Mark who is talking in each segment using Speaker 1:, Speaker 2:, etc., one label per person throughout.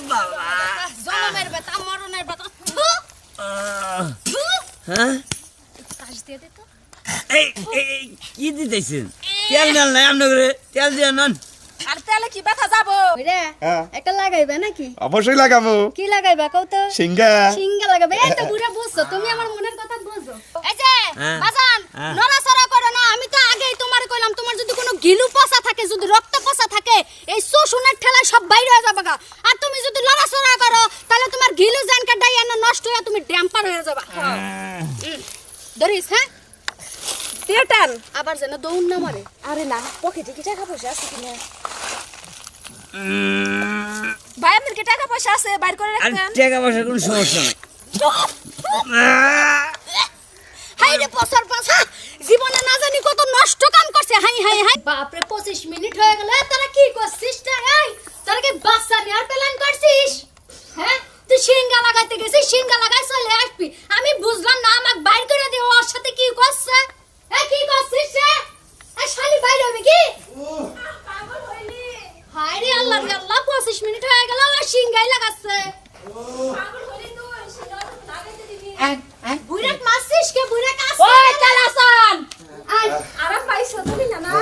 Speaker 1: বাবা
Speaker 2: জনমের ব্যথা মরণের ব্যথা
Speaker 1: হ্যাঁ
Speaker 2: কাজ দিয়ে দে তো
Speaker 1: এই এই কি দিতেছেন তেল মেল নাই আমনে করে তেল দিয়ে নন
Speaker 3: আর তেলে কি ব্যথা যাবো
Speaker 2: রে
Speaker 4: হ্যাঁ
Speaker 2: একটা লাগাইবে নাকি
Speaker 4: অবশ্যই লাগাবো
Speaker 2: কি লাগাইবা কও তো
Speaker 4: সিঙ্গা
Speaker 2: সিঙ্গা লাগাবে এই তো বুড়া বুঝছো তুমি আমার মনের কথা বুঝো এই যে
Speaker 1: হ্যাঁ।
Speaker 2: বাজান
Speaker 1: হ্যাঁ।
Speaker 2: নড়াচড়া করো না আমি তো আগেই তোমার কইলাম তোমার যদি কোনো গিলু পচা থাকে যদি রক্ত পচা থাকে এই শোষণের ঠেলায় সব বাইরে হয়ে যাবে গা আর তুমি যদি নড়াচড়া করো তাহলে তোমার গিলু জানকা ডাইয়া নষ্ট হয়ে তুমি ড্যাম্পার হয়ে যাবে ধরিস হ্যাঁ
Speaker 3: দিয়ে টান
Speaker 2: আবার যেন দৌড় না মারে
Speaker 3: আরে না পকেটে কি টাকা পয়সা আছে কিনা ভাই আপনার কি টাকা পয়সা আছে বাইর করে
Speaker 1: আর
Speaker 3: রাখেন
Speaker 1: টাকা পয়সার কোনো সমস্যা নাই
Speaker 2: হাই রে পসার পসা জীবনে না জানি কত নষ্ট কাম করছে হাই হাই হাই বাপ রে 25 মিনিট হয়ে গেল তোরা কি করছিস রে এই তোরা কি বাচ্চা নেওয়ার প্ল্যান করছিস হ্যাঁ তুই সিঙ্গা লাগাইতে গেছিস সিঙ্গা লাগাই চলে আসবি আমি বুঝলাম না আমাকে বাইর করে দিও ওর সাথে কি করছে এ কি করছিস রে এ শালি বাইর হবে কি পাগল হইলি হাই রে আল্লাহ 25 মিনিট হয়ে গেল আর সিঙ্গাই লাগাচ্ছে
Speaker 3: পাগল হলি তুই সেটা লাগাইতে দিবি
Speaker 2: বুইরাক মারছিস কে বুইরাক আছে
Speaker 3: ওই তালাসান
Speaker 2: আই
Speaker 3: আরাম পাইছো তুমি না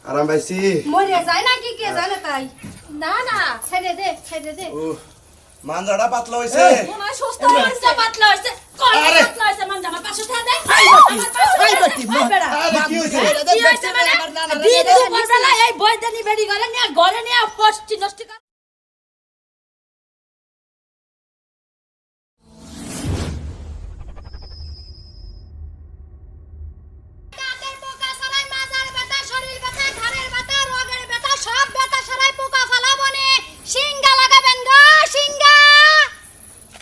Speaker 4: আরাম পাইছি
Speaker 2: মরে যায় না কি কে জানে তাই
Speaker 3: না না
Speaker 2: ছেড়ে দে
Speaker 4: ও মানজাটা পাতলা হইছে
Speaker 3: মনে হয় সুস্থ হইছে পাতলা হইছে কোন
Speaker 4: আরে!
Speaker 3: পাতলা হইছে মান জামা পাশে থা দে
Speaker 4: আরে কি হইছে
Speaker 3: কি হইছে মানে বিয়ে করবেলা এই বয়দানি বেড়ি গলে নিয়ে ঘরে নিয়ে ফষ্টি নষ্টি কর
Speaker 2: কাকের পোকা সারাই মাজার ব্যথা শরীর ব্যথা ঘাড়ের ব্যথা রোগের ব্যথা সব ব্যথা সারাই পোকা ফালাবনে সিঙ্গা লাগাবেন গো সিঙ্গা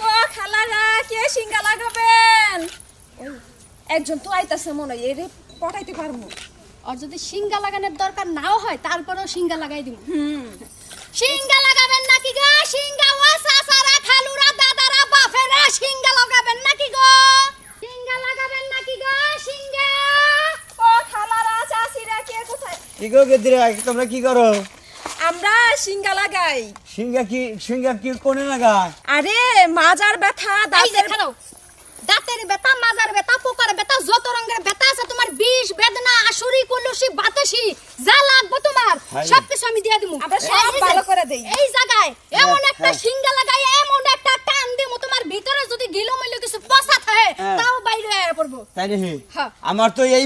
Speaker 3: ও খালারা কে সিঙ্গা লাগাবেন ওই একজন তো আইতাছে মনে হয় এরে পটাইতে পারবো
Speaker 2: আর যদি সিঙ্গা লাগানোর দরকার নাও হয় তারপরেও সিঙ্গা লাগাই দিব সিঙ্গা লাগাবেন নাকি গো সিঙ্গা ও সাসারা খালুরা দাদারা বাপেরা সিঙ্গা লাগাবেন নাকি গো সিঙ্গা লাগাবেন নাকি গো সিঙ্গা
Speaker 3: ও খালারা চাচিরা কে কোথায়
Speaker 1: কি গো গেদিরা তোমরা কি করো
Speaker 3: আমরা সিঙ্গা লাগাই
Speaker 1: সিঙ্গা কি কোনে লাগায়
Speaker 3: আরে মাজার ব্যথা
Speaker 2: এই যে
Speaker 3: দাঁতের
Speaker 2: খাও দাঁতের ব্যথা মাজার ব্যথা পোকার ব্যথা যত রঙের ব্যথা আছে তোমার বিষ বেদনা আসুরি কলসি বাতাসি যা লাগবে তোমার
Speaker 1: হাই।
Speaker 2: সবকিছু আমি দিয়ে দিমু
Speaker 3: আমরা সব
Speaker 2: এই যে,
Speaker 3: ভালো করে দেই।
Speaker 2: এই জায়গায় এমন
Speaker 1: হ্যাঁ,
Speaker 2: একটা
Speaker 1: হ্যাঁ।
Speaker 2: সিঙ্গা লাগাই এমন একটা টান দিমু তোমার ভিতরে যদি গিলো মিলো কিছু পচা থাকে
Speaker 1: হ্যাঁ।
Speaker 2: তাও বাইরে আয়া পড়বো
Speaker 1: তাই রে
Speaker 2: হ্যাঁ।
Speaker 1: আমার তো এই